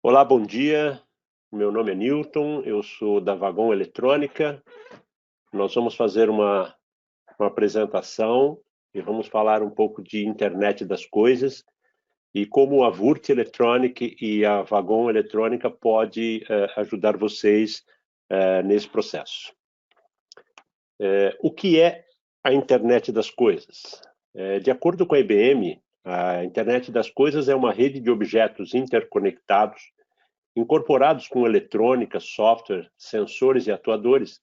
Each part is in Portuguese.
Olá, bom dia. Meu nome é Newton, eu sou da Vagon Eletrônica. Nós vamos fazer uma apresentação e vamos falar um pouco de internet das coisas e como a Vurt Electronic e a Vagon Eletrônica pode ajudar vocês nesse processo. O que é a internet das coisas? De acordo com a IBM, a internet das coisas é uma rede de objetos interconectados incorporados com eletrônica, software, sensores e atuadores,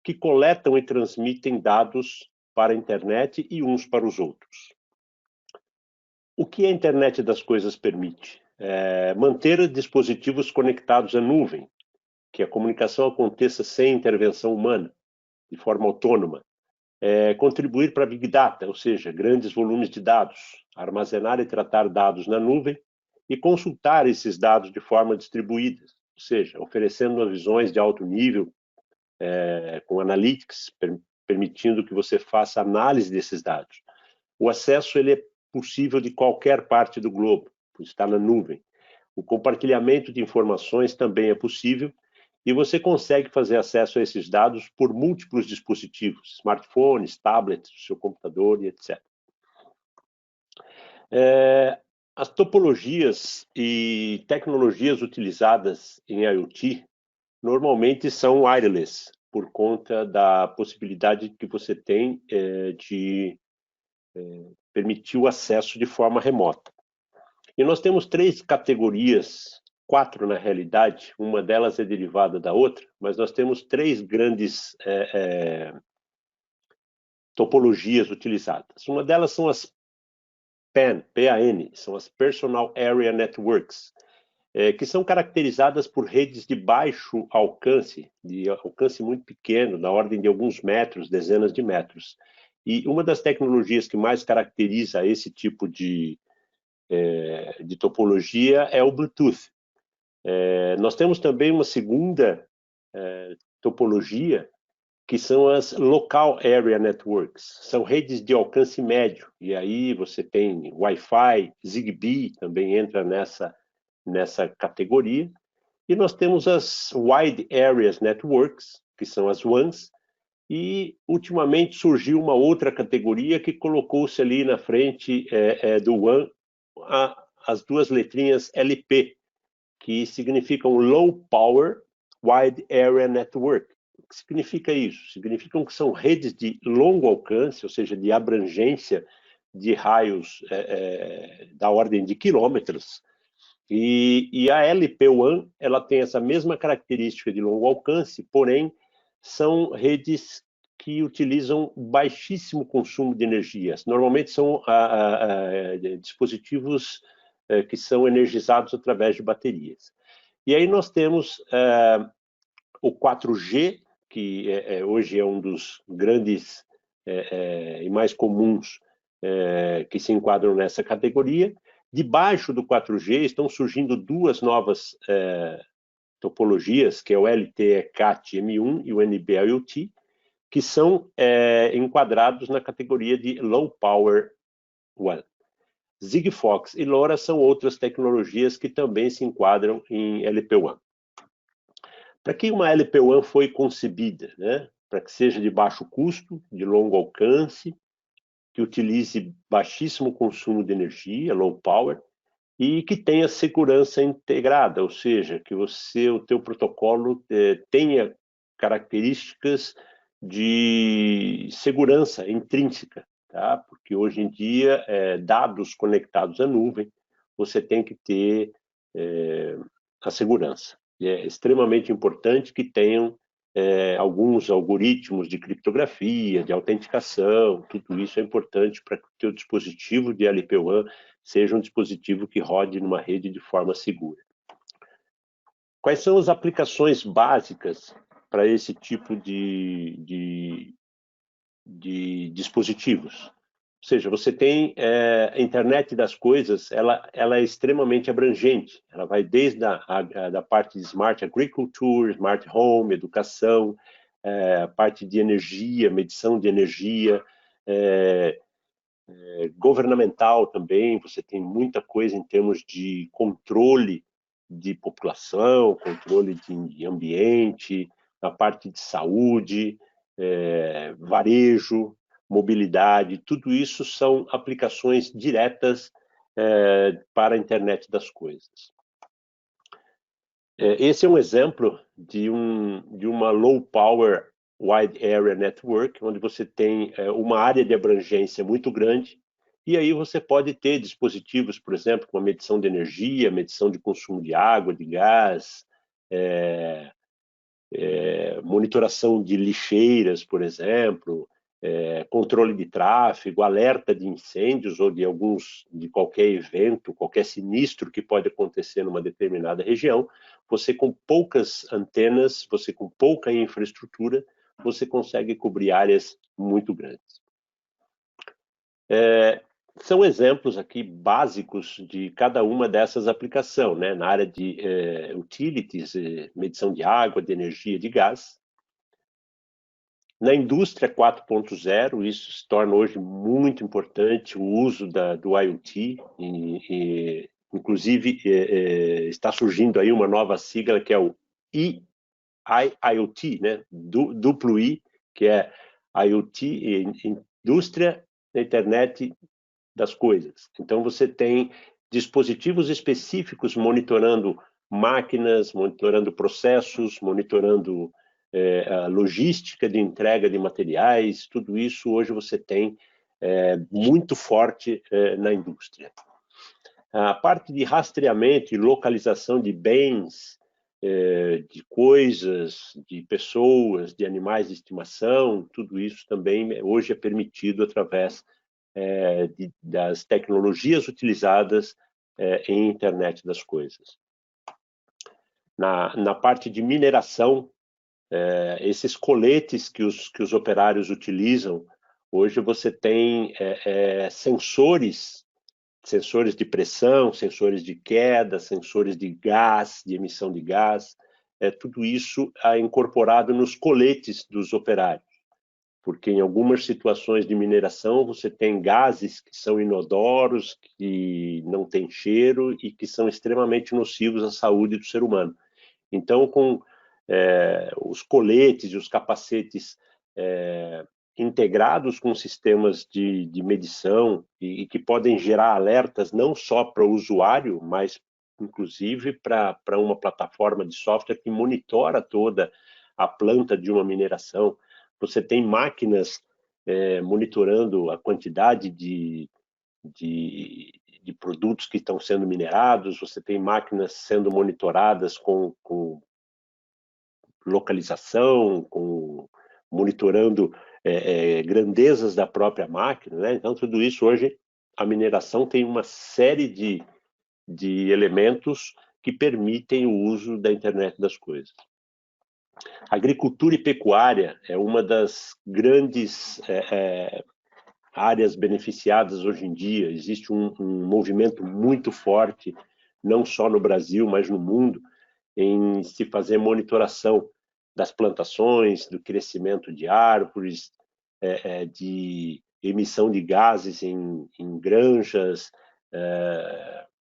que coletam e transmitem dados para a internet e uns para os outros. O que a internet das coisas permite? Manter dispositivos conectados à nuvem, que a comunicação aconteça sem intervenção humana, de forma autônoma. Contribuir para a Big Data, ou seja, grandes volumes de dados, armazenar e tratar dados na nuvem e consultar esses dados de forma distribuída, ou seja, oferecendo visões de alto nível, com analytics, permitindo que você faça análise desses dados. O acesso ele é possível de qualquer parte do globo, está na nuvem. O compartilhamento de informações também é possível e você consegue fazer acesso a esses dados por múltiplos dispositivos, smartphones, tablets, seu computador e etc. As topologias e tecnologias utilizadas em IoT normalmente são wireless, por conta da possibilidade que você tem de permitir o acesso de forma remota. E nós temos três categorias, quatro na realidade, uma delas é derivada da outra, mas nós temos três grandes topologias utilizadas. Uma delas são as PAN, PAN, são as Personal Area Networks, que são caracterizadas por redes de baixo alcance, de alcance muito pequeno, na ordem de alguns metros, dezenas de metros. E uma das tecnologias que mais caracteriza esse tipo de topologia é o Bluetooth. Nós temos também uma segunda topologia, que são as Local Area Networks. São redes de alcance médio, e aí você tem Wi-Fi, Zigbee também entra nessa categoria. E nós temos as Wide Areas Networks, que são as WANs, e ultimamente surgiu uma outra categoria que colocou-se ali na frente do WAN as duas letrinhas LP, que significam Low Power Wide Area Network. O que significa isso? Significam que são redes de longo alcance, ou seja, de abrangência de raios da ordem de quilômetros. E a LPWAN, ela tem essa mesma característica de longo alcance, porém são redes que utilizam baixíssimo consumo de energia. Normalmente são dispositivos que são energizados através de baterias. E aí nós temos o 4G, que hoje é um dos grandes e mais comuns que se enquadram nessa categoria. Debaixo do 4G estão surgindo duas novas topologias, que é o LTE-Cat-M1 e o NB-IoT, que são enquadrados na categoria de Low Power WAN. Sigfox e LoRa são outras tecnologias que também se enquadram em LPWAN. Para que uma LPWAN foi concebida? Né? Para que seja de baixo custo, de longo alcance, que utilize baixíssimo consumo de energia, low power, e que tenha segurança integrada, ou seja, que o teu protocolo tenha características de segurança intrínseca, tá? Porque hoje em dia, dados conectados à nuvem, você tem que ter a segurança. E é extremamente importante que tenham alguns algoritmos de criptografia, de autenticação, tudo isso é importante para que o teu dispositivo de LPWAN seja um dispositivo que rode numa rede de forma segura. Quais são as aplicações básicas para esse tipo de dispositivos? Ou seja, você tem a internet das coisas, ela é extremamente abrangente. Ela vai desde da parte de smart agriculture, smart home, educação, a parte de energia, medição de energia, governamental também. Você tem muita coisa em termos de controle de população, controle de ambiente, na parte de saúde, varejo, mobilidade, tudo isso são aplicações diretas para a internet das coisas. Esse é um exemplo de uma low power wide area network, onde você tem uma área de abrangência muito grande, e aí você pode ter dispositivos, por exemplo, com a medição de energia, medição de consumo de água, de gás, monitoração de lixeiras, por exemplo, controle de tráfego, alerta de incêndios ou de qualquer evento, qualquer sinistro que pode acontecer numa determinada região. Você com poucas antenas, você com pouca infraestrutura, você consegue cobrir áreas muito grandes. São exemplos aqui básicos de cada uma dessas aplicações, né? Na área de utilities, medição de água, de energia, de gás. Na indústria 4.0, isso se torna hoje muito importante, o uso do IoT, inclusive está surgindo aí uma nova sigla que é o IoT, né? Duplo I, que é IoT, indústria da internet das coisas. Então você tem dispositivos específicos monitorando máquinas, monitorando processos, monitorando a logística de entrega de materiais, tudo isso hoje você tem muito forte na indústria. A parte de rastreamento e localização de bens, de coisas, de pessoas, de animais de estimação, tudo isso também hoje é permitido através das tecnologias utilizadas em internet das coisas. Na parte de mineração, esses coletes que os operários utilizam, hoje você tem sensores de pressão, sensores de queda, sensores de gás, de emissão de gás, tudo isso é incorporado nos coletes dos operários, porque em algumas situações de mineração você tem gases que são inodoros, que não têm cheiro e que são extremamente nocivos à saúde do ser humano. Então, com os coletes e os capacetes integrados com sistemas de medição e que podem gerar alertas não só para o usuário, mas inclusive para uma plataforma de software que monitora toda a planta de uma mineração. Você tem máquinas monitorando a quantidade de produtos que estão sendo minerados, você tem máquinas sendo monitoradas com localização, monitorando grandezas da própria máquina, né? Então, tudo isso hoje, a mineração tem uma série de elementos que permitem o uso da internet das coisas. Agricultura e pecuária é uma das grandes áreas beneficiadas hoje em dia. Existe um movimento muito forte, não só no Brasil, mas no mundo, em se fazer monitoração das plantações, do crescimento de árvores, de emissão de gases em granjas,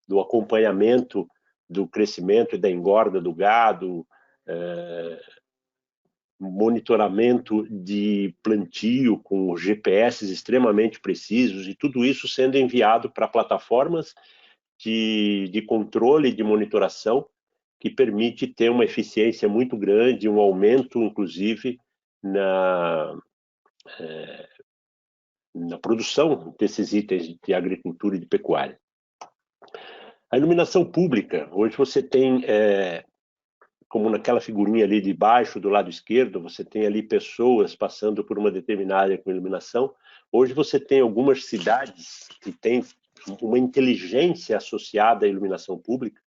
do acompanhamento do crescimento e da engorda do gado, monitoramento de plantio com GPS extremamente precisos, e tudo isso sendo enviado para plataformas de controle e de monitoração, que permite ter uma eficiência muito grande, um aumento, inclusive, na produção desses itens de agricultura e de pecuária. A iluminação pública, hoje você tem, como naquela figurinha ali de baixo, do lado esquerdo, você tem ali pessoas passando por uma determinada área com iluminação. Hoje você tem algumas cidades que têm uma inteligência associada à iluminação pública,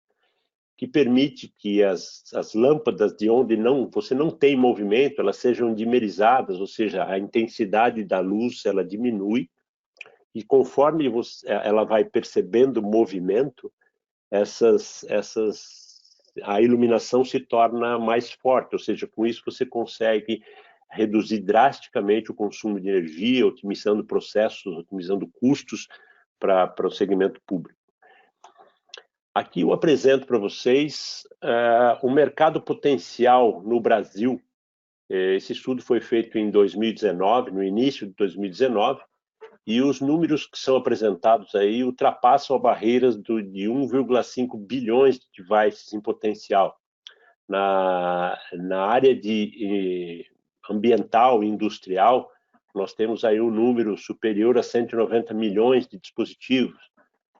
que permite que as lâmpadas de onde você não tem movimento, elas sejam dimerizadas, ou seja, a intensidade da luz ela diminui, e conforme ela vai percebendo movimento, a iluminação se torna mais forte, ou seja, com isso você consegue reduzir drasticamente o consumo de energia, otimizando processos, otimizando custos para o segmento público. Aqui eu apresento para vocês o mercado potencial no Brasil. Esse estudo foi feito em 2019, no início de 2019, e os números que são apresentados aí ultrapassam a barreira de 1,5 bilhões de devices em potencial. Na área de ambiental e industrial, nós temos aí um número superior a 190 milhões de dispositivos.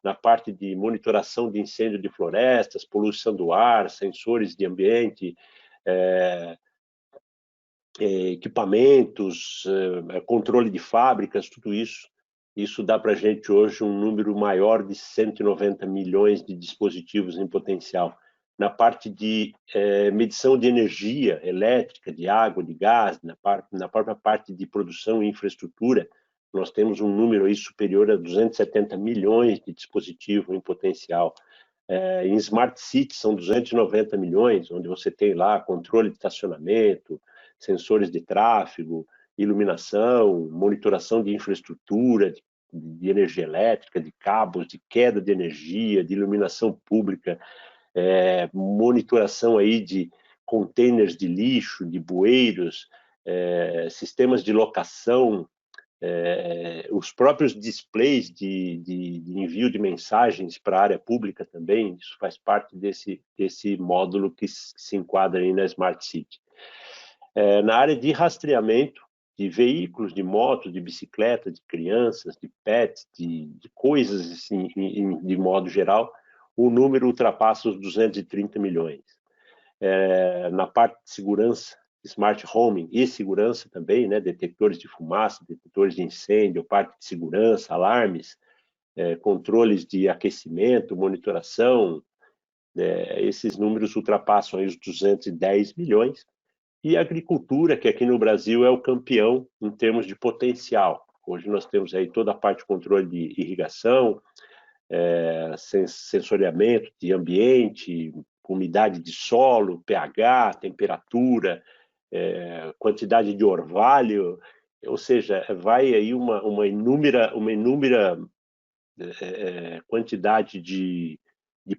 Na parte de monitoração de incêndio de florestas, poluição do ar, sensores de ambiente, equipamentos, controle de fábricas, tudo isso. Isso dá para a gente hoje um número maior de 190 milhões de dispositivos em potencial. Na parte de medição de energia elétrica, de água, de gás, na própria parte de produção e infraestrutura, nós temos um número aí superior a 270 milhões de dispositivos em potencial. Em Smart Cities são 290 milhões, onde você tem lá controle de estacionamento, sensores de tráfego, iluminação, monitoração de infraestrutura, de energia elétrica, de cabos, de queda de energia, de iluminação pública, monitoração aí de containers de lixo, de bueiros, sistemas de locação, os próprios displays de envio de mensagens para a área pública também, isso faz parte desse módulo que se enquadra aí na Smart City. Na área de rastreamento de veículos, de motos, de bicicleta, de crianças, de pets, de coisas assim, de modo geral, o número ultrapassa os 230 milhões. Na parte de segurança, smart home e segurança também, né? Detectores de fumaça, detectores de incêndio, parte de segurança, alarmes, controles de aquecimento, monitoração, esses números ultrapassam aí os 210 milhões. E a agricultura, que aqui no Brasil é o campeão em termos de potencial. Hoje nós temos aí toda a parte de controle de irrigação, sensoriamento de ambiente, umidade de solo, pH, temperatura, quantidade de orvalho, ou seja, vai aí uma inúmera quantidade de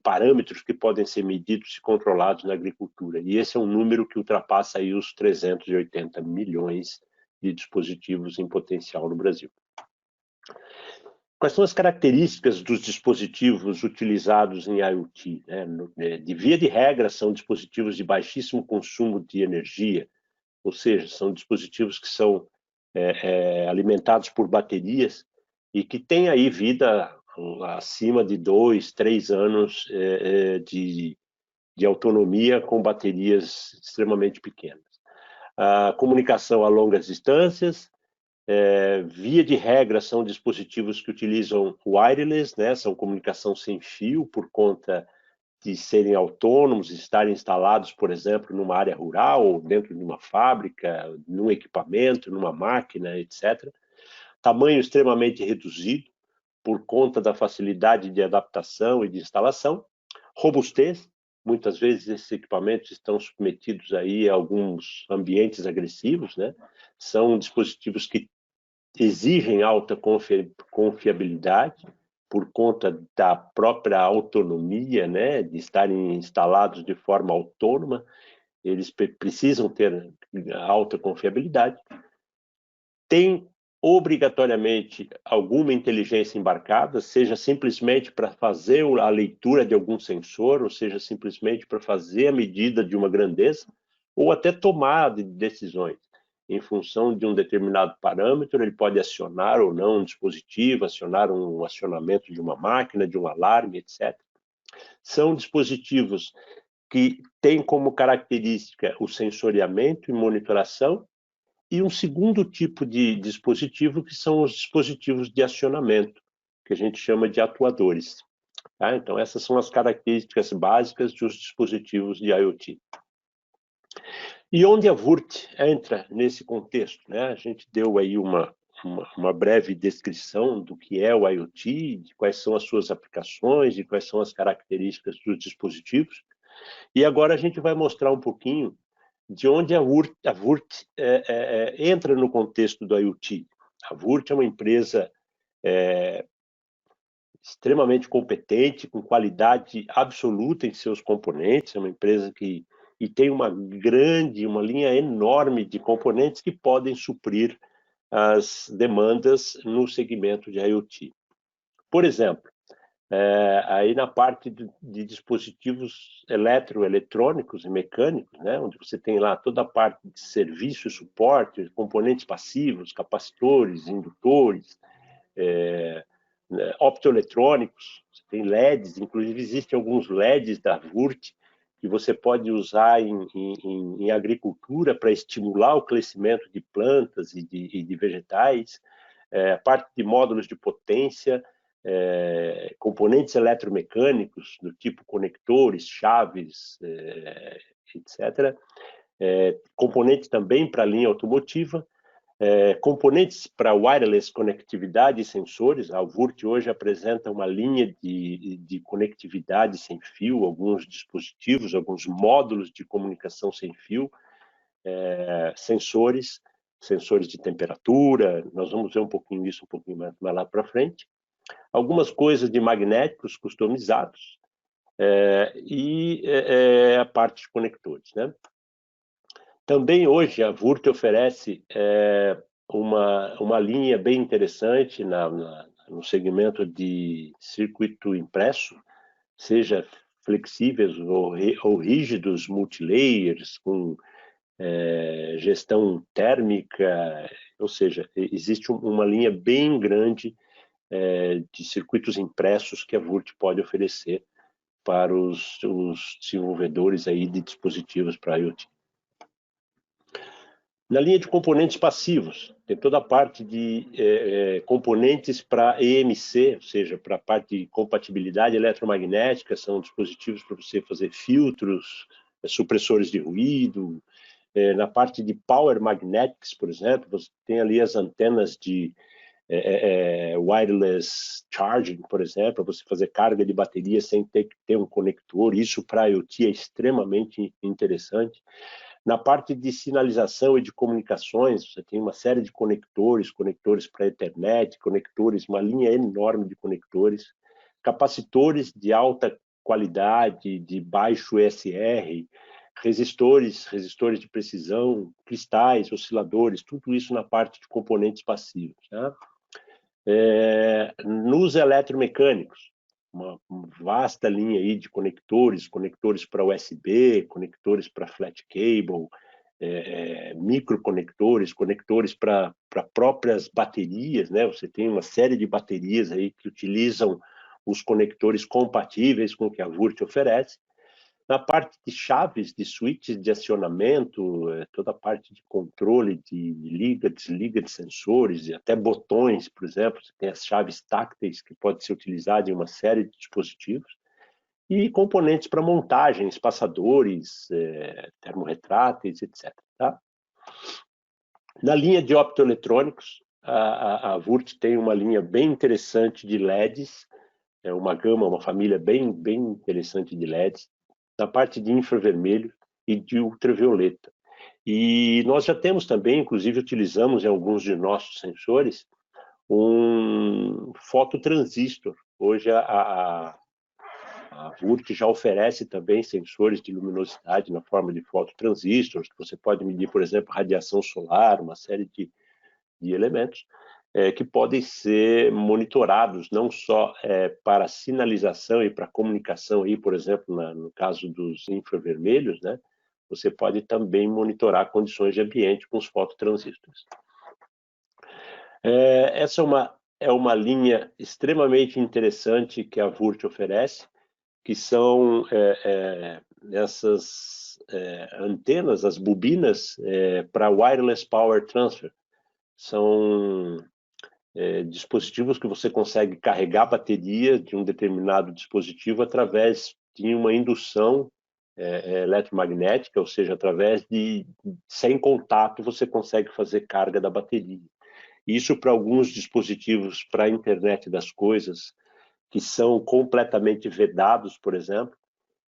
parâmetros que podem ser medidos e controlados na agricultura. E esse é um número que ultrapassa aí os 380 milhões de dispositivos em potencial no Brasil. Quais são as características dos dispositivos utilizados em IoT? De via de regra, são dispositivos de baixíssimo consumo de energia, ou seja, são dispositivos que são alimentados por baterias e que têm aí vida acima de 2, 3 anos de autonomia com baterias extremamente pequenas. A comunicação a longas distâncias, via de regra, são dispositivos que utilizam wireless, né? São comunicação sem fio, por conta de serem autônomos, estarem instalados, por exemplo, numa área rural, ou dentro de uma fábrica, num equipamento, numa máquina, etc. Tamanho extremamente reduzido, por conta da facilidade de adaptação e de instalação. Robustez, muitas vezes esses equipamentos estão submetidos aí a alguns ambientes agressivos, né? São dispositivos que exigem alta confiabilidade por conta da própria autonomia, né? De estarem instalados de forma autônoma, eles precisam ter alta confiabilidade. Tem obrigatoriamente alguma inteligência embarcada, seja simplesmente para fazer a leitura de algum sensor, ou seja simplesmente para fazer a medida de uma grandeza, ou até tomada de decisões. Em função de um determinado parâmetro, ele pode acionar ou não um dispositivo, acionar um acionamento de uma máquina, de um alarme, etc. São dispositivos que têm como característica o sensoriamento e monitoração, e um segundo tipo de dispositivo, que são os dispositivos de acionamento, que a gente chama de atuadores. Tá? Então, essas são as características básicas dos dispositivos de IoT. E onde a Würth entra nesse contexto? Né? A gente deu aí uma breve descrição do que é o IoT, de quais são as suas aplicações, de quais são as características dos dispositivos. E agora a gente vai mostrar um pouquinho de onde a Würth entra no contexto do IoT. A Würth é uma empresa extremamente competente, com qualidade absoluta em seus componentes, é uma empresa que e tem uma linha enorme de componentes que podem suprir as demandas no segmento de IoT. Por exemplo, aí na parte de dispositivos eletroeletrônicos e mecânicos, né, onde você tem lá toda a parte de serviço e suporte, componentes passivos, capacitores, indutores, optoeletrônicos, você tem LEDs, inclusive existem alguns LEDs da Wurth que você pode usar em agricultura para estimular o crescimento de plantas e de vegetais, parte de módulos de potência, componentes eletromecânicos do tipo conectores, chaves, etc. Componentes também para a linha automotiva, componentes para wireless, conectividade e sensores. A Wurth hoje apresenta uma linha de conectividade sem fio, alguns dispositivos, alguns módulos de comunicação sem fio, sensores de temperatura. Nós vamos ver um pouquinho isso um pouquinho mais lá para frente. Algumas coisas de magnéticos customizados e a parte de conectores, né? Também hoje a Wurth oferece uma linha bem interessante no segmento de circuito impresso, seja flexíveis ou rígidos, multilayers, com gestão térmica, ou seja, existe uma linha bem grande de circuitos impressos que a Wurth pode oferecer para os desenvolvedores aí de dispositivos para IoT. Na linha de componentes passivos, tem toda a parte de componentes para EMC, ou seja, para a parte de compatibilidade eletromagnética, são dispositivos para você fazer filtros, supressores de ruído. Na parte de Power Magnetics, por exemplo, você tem ali as antenas de wireless charging, por exemplo, para você fazer carga de bateria sem ter que ter um conector. Isso para IoT é extremamente interessante. Na parte de sinalização e de comunicações, você tem uma série de conectores para a Ethernet, uma linha enorme de conectores, capacitores de alta qualidade, de baixo ESR, resistores de precisão, cristais, osciladores, tudo isso na parte de componentes passivos. Tá? Nos eletromecânicos, uma vasta linha aí de conectores para USB, conectores para flat cable, microconectores, conectores para próprias baterias, né? Você tem uma série de baterias aí que utilizam os conectores compatíveis com o que a Wurth oferece. Na parte de chaves, de switches de acionamento, toda a parte de controle de liga, desliga de sensores, e até botões, por exemplo, você tem as chaves tácteis que podem ser utilizadas em uma série de dispositivos, e componentes para montagem, espaçadores, termorretráteis, etc. Tá? Na linha de optoeletrônicos, a Wurth tem uma linha bem interessante de LEDs, uma família bem interessante de LEDs, na parte de infravermelho e de ultravioleta. E nós já temos também, inclusive utilizamos em alguns de nossos sensores, um fototransistor. Hoje a Wurth já oferece também sensores de luminosidade na forma de fototransistores, que você pode medir, por exemplo, radiação solar, uma série de elementos, que podem ser monitorados, não só para sinalização e para comunicação, aí, por exemplo, no caso dos infravermelhos, né? Você pode também monitorar condições de ambiente com os fototransistores. Essa é uma linha extremamente interessante que a Wurth oferece, que são essas antenas, as bobinas para wireless power transfer. São dispositivos que você consegue carregar a bateria de um determinado dispositivo através de uma indução eletromagnética, ou seja, através sem contato você consegue fazer carga da bateria. Isso para alguns dispositivos para a internet das coisas que são completamente vedados, por exemplo,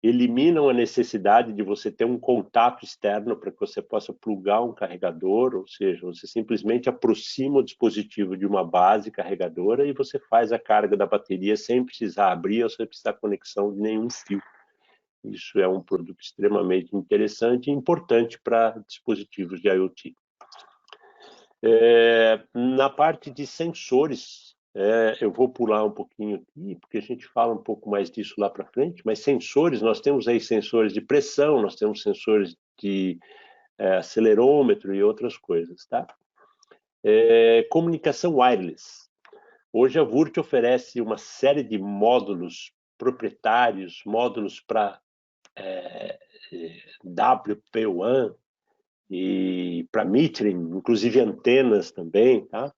eliminam a necessidade de você ter um contato externo para que você possa plugar um carregador, ou seja, você simplesmente aproxima o dispositivo de uma base carregadora e você faz a carga da bateria sem precisar abrir ou sem precisar conexão de nenhum fio. Isso é um produto extremamente interessante e importante para dispositivos de IoT. Na parte de sensores, eu vou pular um pouquinho aqui, porque a gente fala um pouco mais disso lá para frente, mas sensores, nós temos aí sensores de pressão, nós temos sensores de acelerômetro e outras coisas, tá? Comunicação wireless. Hoje a Wurth oferece uma série de módulos proprietários, módulos para WP1 e para metering, inclusive antenas também, tá?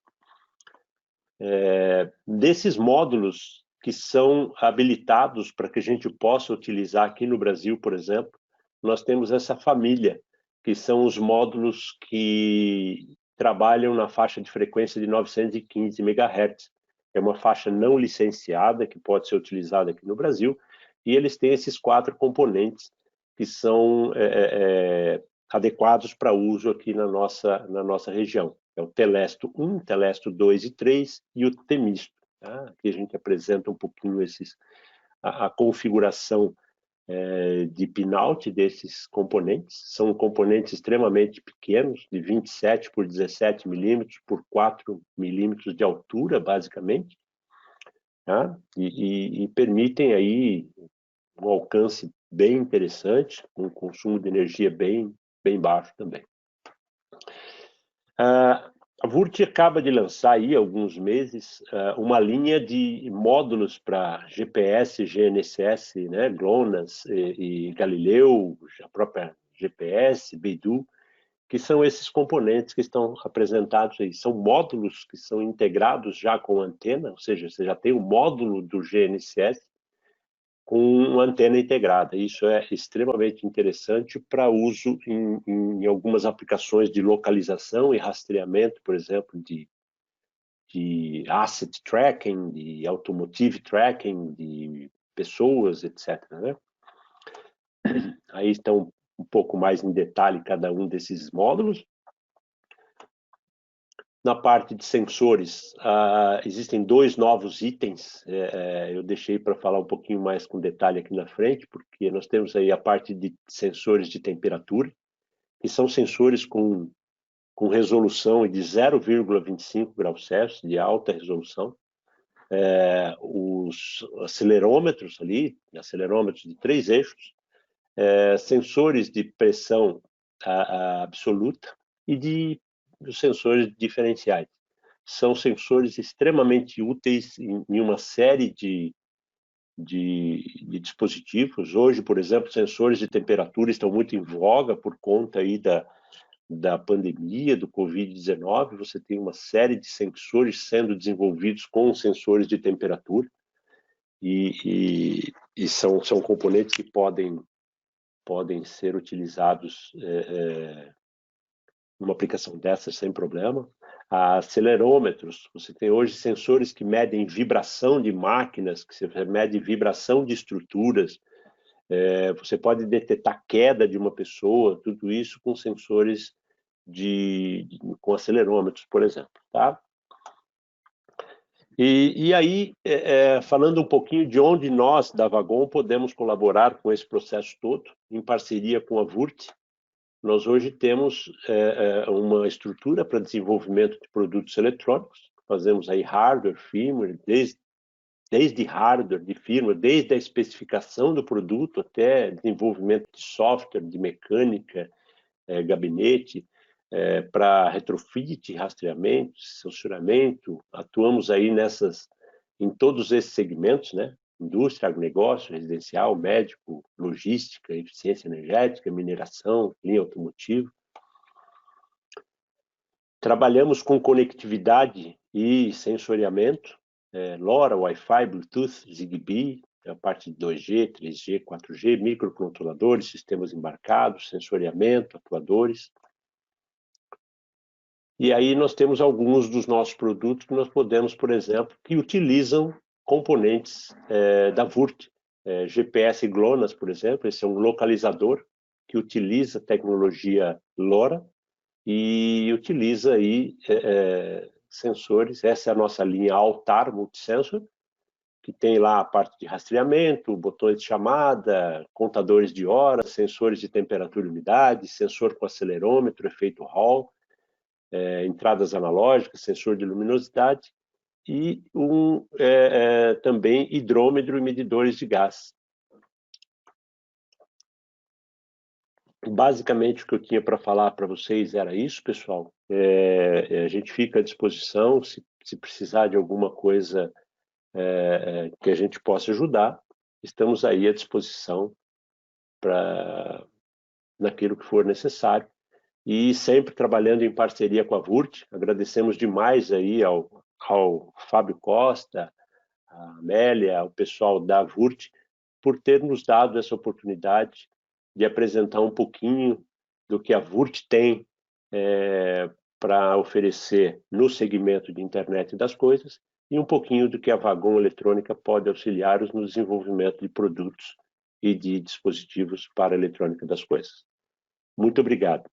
Desses módulos que são habilitados para que a gente possa utilizar aqui no Brasil, por exemplo, nós temos essa família, que são os módulos que trabalham na faixa de frequência de 915 MHz. É uma faixa não licenciada que pode ser utilizada aqui no Brasil, e eles têm esses 4 componentes que são adequados para uso aqui na nossa região. É o Telesto 1, Telesto 2 e 3 e o Temisto. Tá? Aqui a gente apresenta um pouquinho a configuração de pinout desses componentes. São componentes extremamente pequenos, de 27 por 17 milímetros por 4 milímetros de altura, basicamente, tá? E permitem aí um alcance bem interessante, com um consumo de energia bem baixo também. A Wurth acaba de lançar aí, há alguns meses, uma linha de módulos para GPS, GNSS, né, GLONASS e Galileu, a própria GPS, Beidou, que são esses componentes que estão apresentados aí. São módulos que são integrados já com antena, ou seja, você já tem o módulo do GNSS com uma antena integrada. Isso é extremamente interessante para uso em algumas aplicações de localização e rastreamento, por exemplo, de asset tracking, de automotive tracking, de pessoas, etc. Né? Aí estão um pouco mais em detalhe cada um desses módulos. Na parte de sensores, existem 2 novos itens, eu deixei para falar um pouquinho mais com detalhe aqui na frente, porque nós temos aí a parte de sensores de temperatura, que são sensores com resolução de 0,25 graus Celsius, de alta resolução. Os acelerômetros ali, acelerômetros de 3 eixos, sensores de pressão absoluta e dos sensores diferenciais. São sensores extremamente úteis em uma série de dispositivos. Hoje, por exemplo, sensores de temperatura estão muito em voga por conta aí da pandemia, do Covid-19. Você tem uma série de sensores sendo desenvolvidos com sensores de temperatura e são componentes que podem ser utilizados numa aplicação dessas sem problema. Acelerômetros, você tem hoje sensores que medem vibração de máquinas, que você mede vibração de estruturas, você pode detectar queda de uma pessoa, tudo isso com sensores com acelerômetros, por exemplo. Tá? E aí, falando um pouquinho de onde nós, da Vagon, podemos colaborar com esse processo todo, em parceria com a Wurth, nós hoje temos uma estrutura para desenvolvimento de produtos eletrônicos. Fazemos aí hardware, firmware, desde hardware, de firmware, desde a especificação do produto até desenvolvimento de software, de mecânica, gabinete, para retrofit, rastreamento, censuramento. Atuamos aí em todos esses segmentos, né? Indústria, agronegócio, residencial, médico, logística, eficiência energética, mineração, linha automotiva. Trabalhamos com conectividade e sensoriamento, LoRa, Wi-Fi, Bluetooth, Zigbee, a parte de 2G, 3G, 4G, microcontroladores, sistemas embarcados, sensoriamento, atuadores. E aí nós temos alguns dos nossos produtos que nós podemos, por exemplo, que utilizam componentes da Wurth. GPS GLONASS, por exemplo. Esse é um localizador que utiliza tecnologia LoRa e utiliza aí sensores. Essa é a nossa linha Altar Multisensor, que tem lá a parte de rastreamento, botões de chamada, contadores de horas, sensores de temperatura e umidade, sensor com acelerômetro, efeito Hall, entradas analógicas, sensor de luminosidade e também hidrômetro e medidores de gás. Basicamente, o que eu tinha para falar para vocês era isso, pessoal. A gente fica à disposição, se precisar de alguma coisa que a gente possa ajudar, estamos aí à disposição naquilo que for necessário. E sempre trabalhando em parceria com a VURT. Agradecemos demais aí ao Fábio Costa, a Amélia, ao pessoal da VURT, por ter nos dado essa oportunidade de apresentar um pouquinho do que a VURT tem para oferecer no segmento de internet das coisas e um pouquinho do que a Vagon Eletrônica pode auxiliar-os no desenvolvimento de produtos e de dispositivos para a eletrônica das coisas. Muito obrigado.